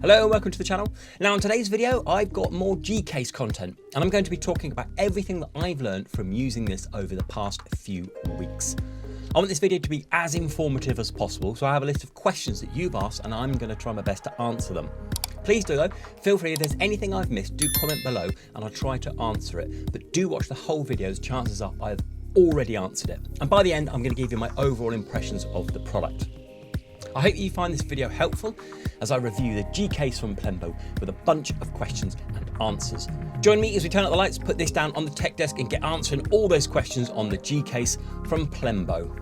Hello and welcome to the channel. Now in today's video I've got more G-Case content and I'm going to be talking about everything that I've learned from using this over the past few weeks. I want this video to be as informative as possible, so I have a list of questions that you've asked and I'm going to try my best to answer them. Please do though, feel free if there's anything I've missed, do comment below and I'll try to answer it. But do watch the whole video as chances are I've already answered it. And by the end I'm going to give you my overall impressions of the product. I hope you find this video helpful as I review the G-Case from Plenbo with a bunch of questions and answers. Join me as we turn up the lights, put this down on the tech desk and get answering all those questions on the G-Case from Plenbo.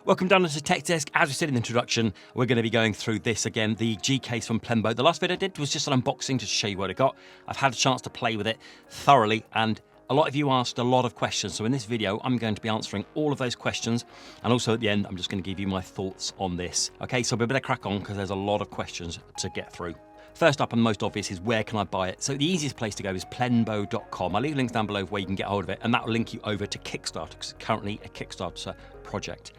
Welcome down to the tech desk. As we said in the introduction, we're going to be going through this again, the G-Case from Plenbo. The last video I did was just an unboxing to show you what I got. I've had a chance to play with it thoroughly and a lot of you asked a lot of questions. So in this video, I'm going to be answering all of those questions. And also at the end, I'm just going to give you my thoughts on this. Okay, so we better crack on because there's a lot of questions to get through. First up and most obvious is where can I buy it? So the easiest place to go is plenbo.com. I'll leave links down below where you can get hold of it and that will link you over to Kickstarter because it's currently a Kickstarter project.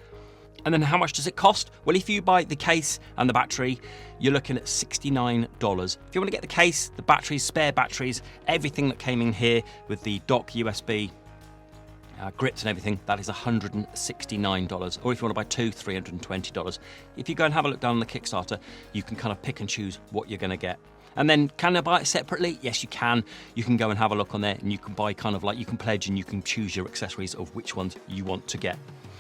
And then how much does it cost? Well, if you buy the case and the battery, you're looking at $69. If you want to get the case, the batteries, spare batteries, everything that came in here with the dock, USB, grips and everything, that is $169. Or if you want to buy two, $320. If you go and have a look down on the Kickstarter, you can kind of pick and choose what you're going to get. And then can I buy it separately? Yes, you can. You can go and have a look on there and you can buy kind of like, you can pledge and you can choose your accessories of which ones you want to get.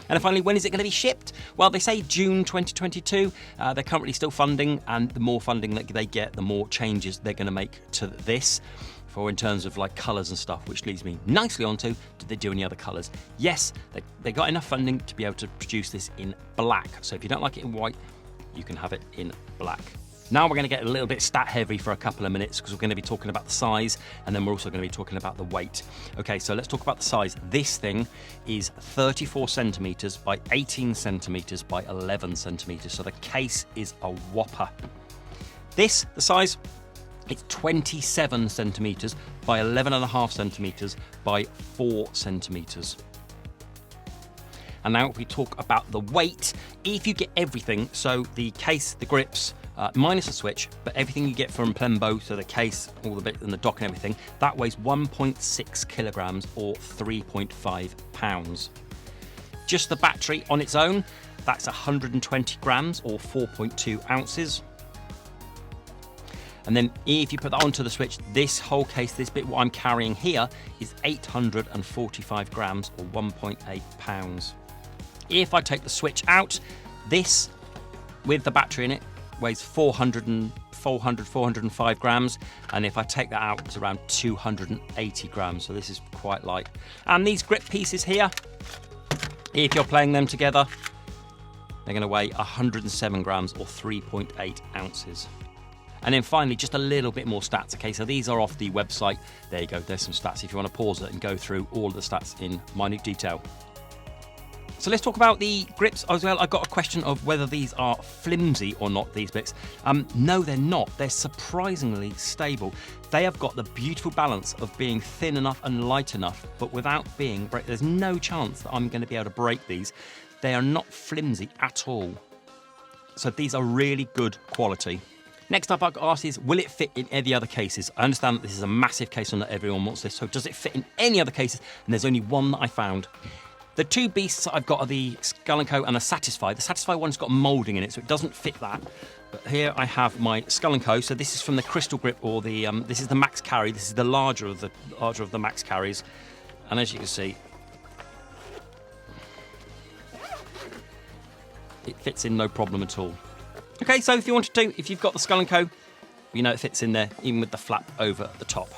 And finally, when is it going to be shipped? Well, they say June 2022. They're currently still funding, and the more funding that they get, the more changes they're going to make to this for in terms of like colours and stuff, which leads me nicely onto, did they do any other colours? Yes, they got enough funding to be able to produce this in black. So if you don't like it in white, you can have it in black. Now we're going to get a little bit stat heavy for a couple of minutes because we're going to be talking about the size and then we're also going to be talking about the weight. Okay, so let's talk about the size. This thing is 34 centimeters by 18 centimeters by 11 centimeters. So the case is a whopper. The size, it's 27 centimeters by 11.5 centimeters by 4 centimeters. And now if we talk about the weight, if you get everything, so the case, the grips, minus the switch, but everything you get from Plenbo, so the case, all the bit and the dock and everything, that weighs 1.6 kilograms or 3.5 pounds. Just the battery on its own, that's 120 grams or 4.2 ounces. And then if you put that onto the switch, this whole case, this bit what I'm carrying here is 845 grams or 1.8 pounds. If I take the switch out, this with the battery in it weighs 405 grams, and if I take that out, it's around 280 grams, so this is quite light. And these grip pieces here, if you're playing them together, they're going to weigh 107 grams or 3.8 ounces. And then finally, just a little bit more stats. Okay, so these are off the website. There you go, there's some stats if you want to pause it and go through all the stats in minute detail. So let's talk about the grips as well. I got a question of whether these are flimsy or not, these bits. No, they're not. They're surprisingly stable. They have got the beautiful balance of being thin enough and light enough, but without being break. There's no chance that I'm going to be able to break these. They are not flimsy at all. So these are really good quality. Next up, I got asked is, will it fit in any other cases? I understand that this is a massive case and that everyone wants this, so does it fit in any other cases? And there's only one that I found. The two beasts I've got are the Skull & Co and the Satisfy. The Satisfy one's got moulding in it, so it doesn't fit that. But here I have my Skull & Co. So this is from the Crystal Grip, or the this is the Max Carry. This is the larger of the Max Carries. And as you can see, it fits in no problem at all. Okay, so if you wanted to, if you've got the Skull & Co, you know it fits in there, even with the flap over the top.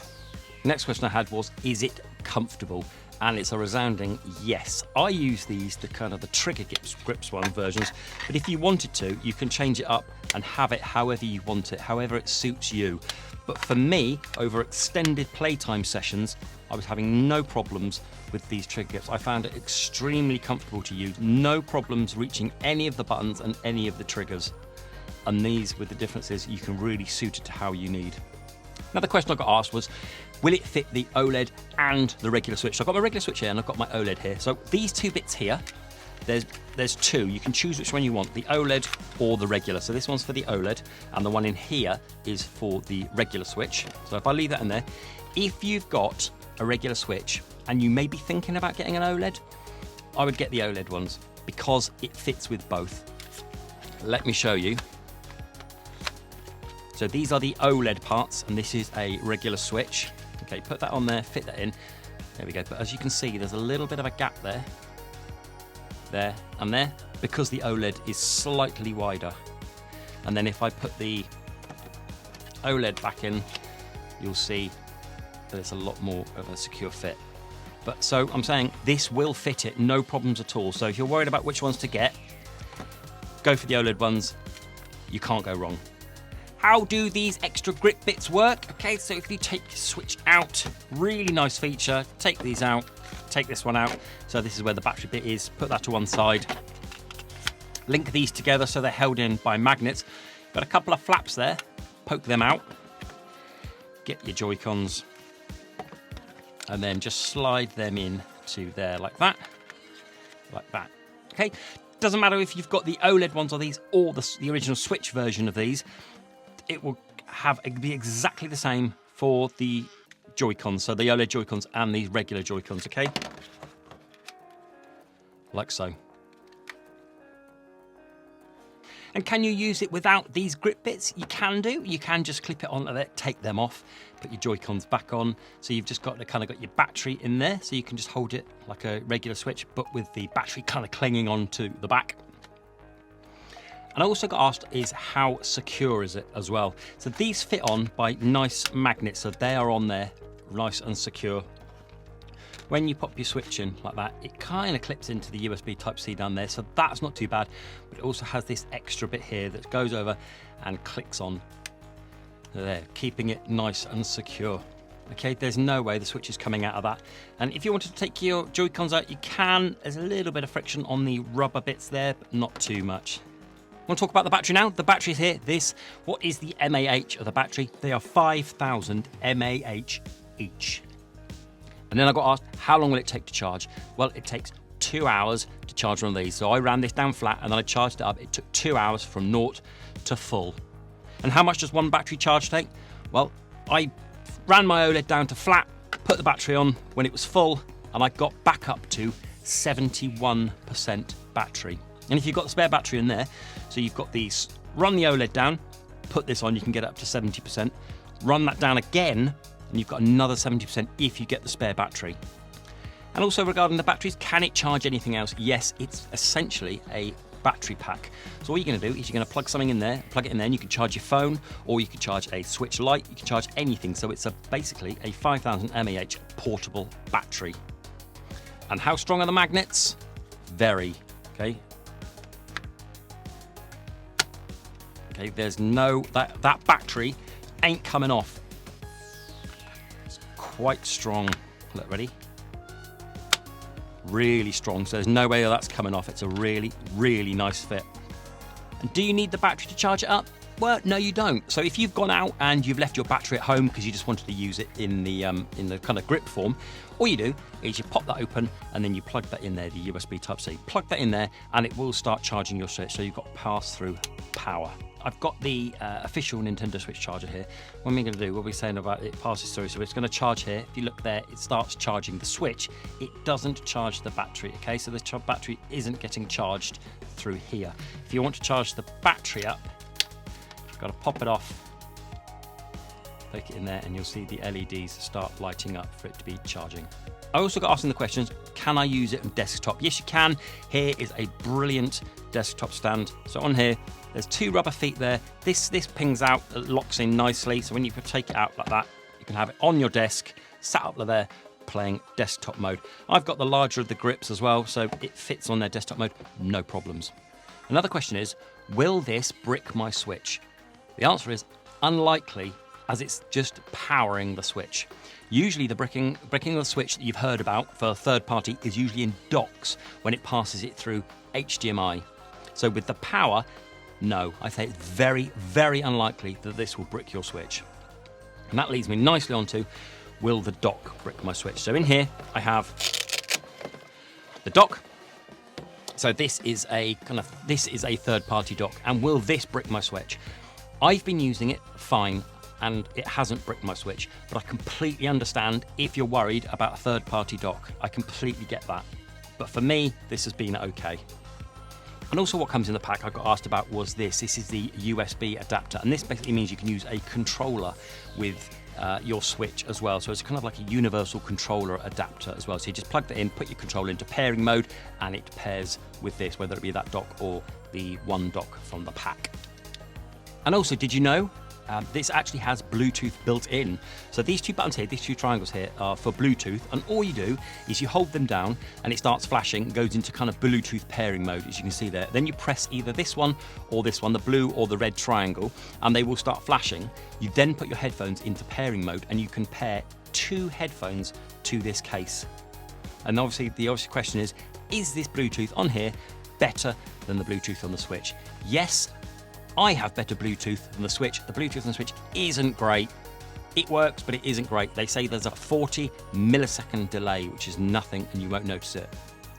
The next question I had was, is it comfortable? And it's a resounding yes. I use these, the kind of the trigger grips one versions, but if you wanted to, you can change it up and have it however you want it, however it suits you. But for me, over extended playtime sessions, I was having no problems with these trigger grips. I found it extremely comfortable to use, no problems reaching any of the buttons and any of the triggers. And these, with the differences, you can really suit it to how you need. Another question I got asked was, will it fit the OLED and the regular switch? So I've got my regular switch here and I've got my OLED here. So these two bits here, there's two. You can choose which one you want, the OLED or the regular. So this one's for the OLED and the one in here is for the regular switch. So if I leave that in there, if you've got a regular switch and you may be thinking about getting an OLED, I would get the OLED ones because it fits with both. Let me show you. So these are the OLED parts and this is a regular switch. Okay, put that on there, fit that in. There we go. But as you can see, there's a little bit of a gap there, and there, because the OLED is slightly wider. And then if I put the OLED back in, you'll see that it's a lot more of a secure fit. But so I'm saying this will fit it, no problems at all. So if you're worried about which ones to get, go for the OLED ones. You can't go wrong. How do these extra grip bits work? Okay, so if you take your switch out, really nice feature, take these out, take this one out. So this is where the battery bit is, put that to one side. Link these together so they're held in by magnets. Got a couple of flaps there, poke them out. Get your Joy-Cons and then just slide them in to there like that, okay? Doesn't matter if you've got the OLED ones or these or the original Switch version of these, it will be exactly the same for the Joy-Cons, so the OLED Joy-Cons and these regular Joy-Cons, okay? Like so. And can you use it without these grip bits? You can do. You can just clip it onto there, take them off, put your Joy-Cons back on. So you've just got your battery in there, so you can just hold it like a regular Switch, but with the battery kind of clinging onto the back. And I also got asked is how secure is it as well? So these fit on by nice magnets, so they are on there, nice and secure. When you pop your switch in like that, it kind of clips into the USB Type-C down there, so that's not too bad. But it also has this extra bit here that goes over and clicks on there, keeping it nice and secure. Okay, there's no way the switch is coming out of that. And if you wanted to take your Joy-Cons out, you can. There's a little bit of friction on the rubber bits there, but not too much. I want to talk about the battery now. The battery's here. What is the mAh of the battery? They are 5,000 mAh each. And then I got asked, how long will it take to charge? Well, it takes 2 hours to charge one of these. So I ran this down flat and then I charged it up. It took 2 hours from 0 to full. And how much does one battery charge take? Well, I ran my OLED down to flat, put the battery on when it was full, and I got back up to 71% battery. And if you've got the spare battery in there, so you've got these, run the OLED down, put this on, you can get up to 70%. Run that down again, and you've got another 70% if you get the spare battery. And also regarding the batteries, can it charge anything else? Yes, it's essentially a battery pack. So all you're going to do is you're going to plug something in there, plug it in there, and you can charge your phone, or you can charge a Switch Lite, you can charge anything. So it's basically a 5,000 mAh portable battery. And how strong are the magnets? Very, okay? Okay, there's no, that battery ain't coming off. It's quite strong. Look, ready? Really strong, so there's no way that's coming off. It's a really, really nice fit. And do you need the battery to charge it up? Well, no, you don't. So if you've gone out and you've left your battery at home because you just wanted to use it in the kind of grip form, all you do is you pop that open and then you plug that in there, the USB Type-C. Plug that in there and it will start charging your Switch. So you've got pass-through power. I've got the official Nintendo Switch charger here. What am I going to do? What are we saying about it passes through? So it's going to charge here. If you look there, it starts charging the Switch. It doesn't charge the battery, okay? So the battery isn't getting charged through here. If you want to charge the battery up, you've got to pop it off, poke it in there, and you'll see the LEDs start lighting up for it to be charging. I also got asked in the questions, can I use it on desktop? Yes, you can. Here is a brilliant desktop stand. So on here, there's 2 rubber feet there. This pings out, it locks in nicely. So when you take it out like that, you can have it on your desk, sat up there, playing desktop mode. I've got the larger of the grips as well, so it fits on their desktop mode, no problems. Another question is, will this brick my Switch? The answer is unlikely, as it's just powering the Switch. Usually the bricking of the Switch that you've heard about for a third party is usually in docks when it passes it through HDMI. So with the power, no, I say it's very, very unlikely that this will brick your Switch. And that leads me nicely on to, will the dock brick my switch? So in here, I have the dock. So this is a third-party dock, and will this brick my switch? I've been using it fine, and it hasn't bricked my switch, but I completely understand if you're worried about a third-party dock. I completely get that. But for me, this has been okay. And also what comes in the pack I got asked about was this. This is the USB adapter, and this basically means you can use a controller with your switch as well. So it's kind of like a universal controller adapter as well. So you just plug that in, put your controller into pairing mode, and it pairs with this, whether it be that dock or the one dock from the pack. And also, did you know this actually has Bluetooth built in? So these two buttons here, these two triangles here, are for Bluetooth, and all you do is you hold them down and it starts flashing, goes into kind of Bluetooth pairing mode, as you can see there. Then you press either this one, the blue or the red triangle, and they will start flashing. You then put your headphones into pairing mode, and you can pair 2 headphones to this case. And obviously, the obvious question is this Bluetooth on here better than the Bluetooth on the Switch? Yes, I have better Bluetooth than the Switch. The Bluetooth on the Switch isn't great. It works, but it isn't great. They say there's a 40 millisecond delay, which is nothing, and you won't notice it.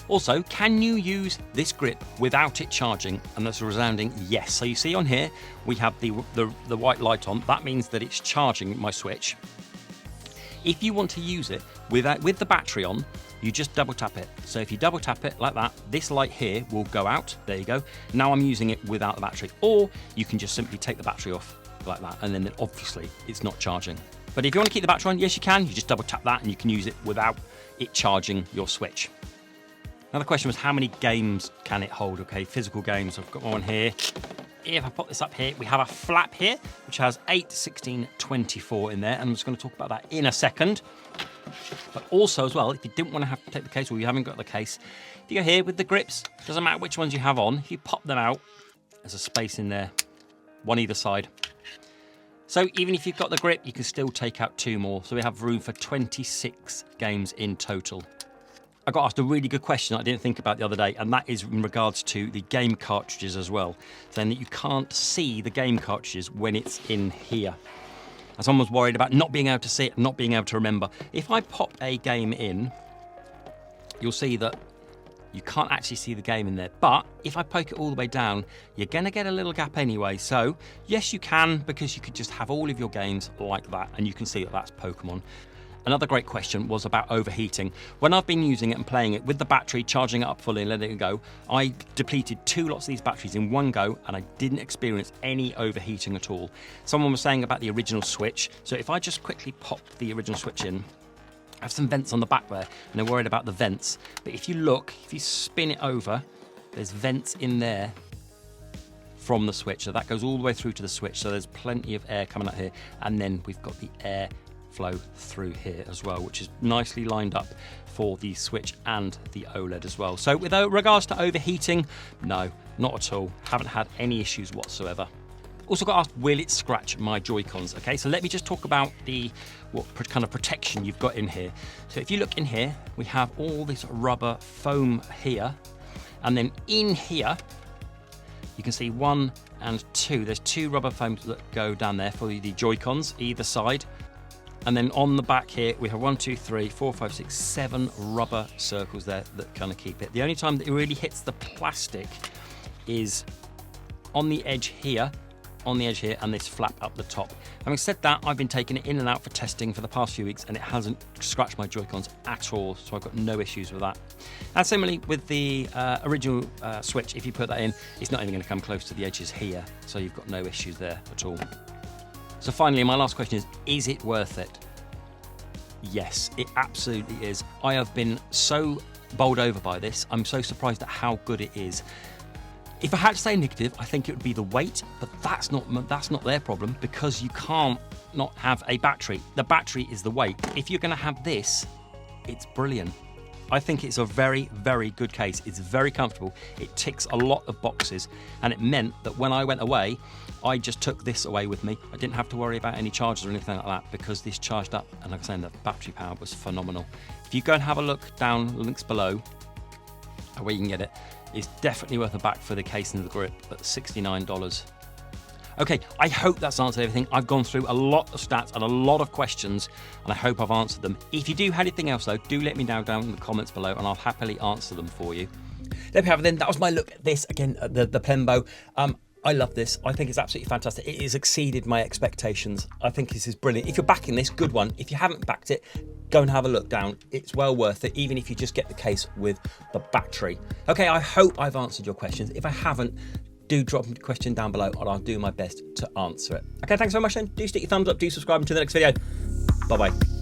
Also, can you use this grip without it charging? And that's a resounding yes. So you see on here, we have the white light on. That means that it's charging my Switch. If you want to use it with the battery on, you just double tap it. So if you double tap it like that, this light here will go out. There you go. Now I'm using it without the battery. Or you can just simply take the battery off like that, and then obviously it's not charging. But if you want to keep the battery on, yes you can. You just double tap that and you can use it without it charging your Switch. Now the question was, how many games can it hold? Okay, physical games. I've got one here. If I pop this up here, we have a flap here, which has 8, 16, 24 in there. And I'm just going to talk about that in a second. But also as well, if you didn't want to have to take the case, or you haven't got the case, if you go here with the grips, doesn't matter which ones you have on, if you pop them out, there's a space in there, one either side. So even if you've got the grip, you can still take out 2 more. So we have room for 26 games in total. I got asked a really good question I didn't think about the other day, and that is in regards to the game cartridges as well, saying that you can't see the game cartridges when it's in here. And someone was worried about not being able to see it and not being able to remember. If I pop a game in, you'll see that you can't actually see the game in there. But if I poke it all the way down, you're going to get a little gap anyway. So yes, you can, because you could just have all of your games like that, and you can see that that's Pokemon. Another great question was about overheating. When I've been using it and playing it with the battery, charging it up fully and letting it go, I depleted 2 lots of these batteries in one go, and I didn't experience any overheating at all. Someone was saying about the original Switch. So if I just quickly pop the original Switch in, I have some vents on the back there, and they're worried about the vents. But if you look, if you spin it over, there's vents in there from the Switch. So that goes all the way through to the Switch. So there's plenty of air coming out here. And then we've got the air flow through here as well, which is nicely lined up for the Switch and the OLED as well. So with regards to overheating, no, not at all. Haven't had any issues whatsoever. Also got asked, will it scratch my Joy-Cons? Okay, so let me just talk about what kind of protection you've got in here. So if you look in here, we have all this rubber foam here, and then in here, you can see 1 and 2. There's 2 rubber foams that go down there for the Joy-Cons either side. And then on the back here, we have 1, 2, 3, 4, 5, 6, 7 rubber circles there that kind of keep it. The only time that it really hits the plastic is on the edge here, and this flap up the top. Having said that, I've been taking it in and out for testing for the past few weeks, and it hasn't scratched my Joy-Cons at all, so I've got no issues with that. And similarly with the original Switch, if you put that in, it's not even going to come close to the edges here, so you've got no issues there at all. So finally, my last question is it worth it? Yes, it absolutely is. I have been so bowled over by this. I'm so surprised at how good it is. If I had to say negative, I think it would be the weight, but that's not their problem, because you can't not have a battery. The battery is the weight. If you're going to have this, it's brilliant. I think it's a very, very good case. It's very comfortable. It ticks a lot of boxes, and it meant that when I went away, I just took this away with me. I didn't have to worry about any charges or anything like that, because this charged up, and like I said, the battery power was phenomenal. If you go and have a look down, links below, where you can get it, it's definitely worth a back for the case and the grip at $69. Okay, I hope that's answered everything. I've gone through a lot of stats and a lot of questions, and I hope I've answered them. If you do have anything else though, do let me know down in the comments below, and I'll happily answer them for you. There we have it then. That was my look at this, again, the Plenbo. I love this. I think it's absolutely fantastic. It has exceeded my expectations. I think this is brilliant. If you're backing this, good one. If you haven't backed it, go and have a look down. It's well worth it, even if you just get the case with the battery. Okay, I hope I've answered your questions. If I haven't, do drop a question down below and I'll do my best to answer it. Okay, thanks very much then. Do stick your thumbs up, do subscribe, until the next video. Bye-bye.